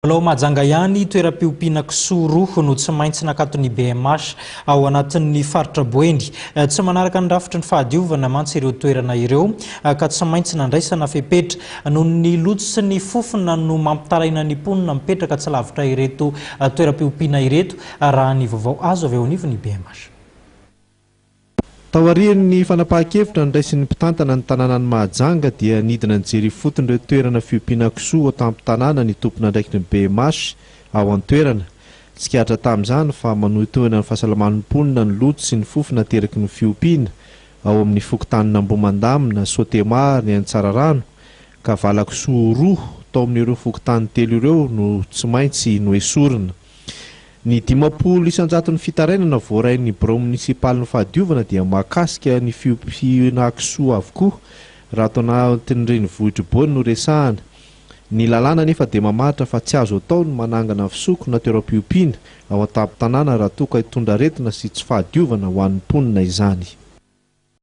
Mbola mahajanga ihany toeram-piompiana Kisoa roa no tsy maintsy nakaton'ny BMH ao anatin'ny faritra Boendy. Tsy manaraka ny rafitry ny fahadiovana mantsy ireo toerana ireo ka tsy maintsy nandraisana fepetra noho ny lojo sy ny fofona no mampitaraina ny mponina mipetraka tsy lavitra ireto toeram-piompiana ireto raha ny vaovao azo avy ao anivon'ny BMH. Taorian'ny fanapahan-kevitra ny raisin'ny mpitantana ny tanànan'ny Mahajanga dia nidina nijery fotony ireo toerana fiompiana Kisoa ao tamin'ny tanàna ny tompona ndraiky ny BMH ao an-toerana. Tsikatra tamin'izany fa manohitohana ny fahasalaman'ny mponina ny lojo sy ny fofona teraky ny fiompiana ao amin'ny fokontany Ambomandamina, Sotemar, ny Antsararano ka vala Kisoa roa tao amin'ireo fokontany telo ireo no tsy maintsy noesorina. Ny 50 isan-jaton'ny fitarainana voarain'ny birao munisipaly ny fahadiovana dia mahakasika ny fiompiana Kisoa avokoa raha atao anatin'ny renivohitra Boeny no resahana. Ny lalàna nefa dia mamaritra fa tsy azo atao ny manangana fisoko na toeram-piompiana ao an-tampon-tanàna raha toa ka hitondra aretina sy tsy fahadiovana ho an'ny mponina izany.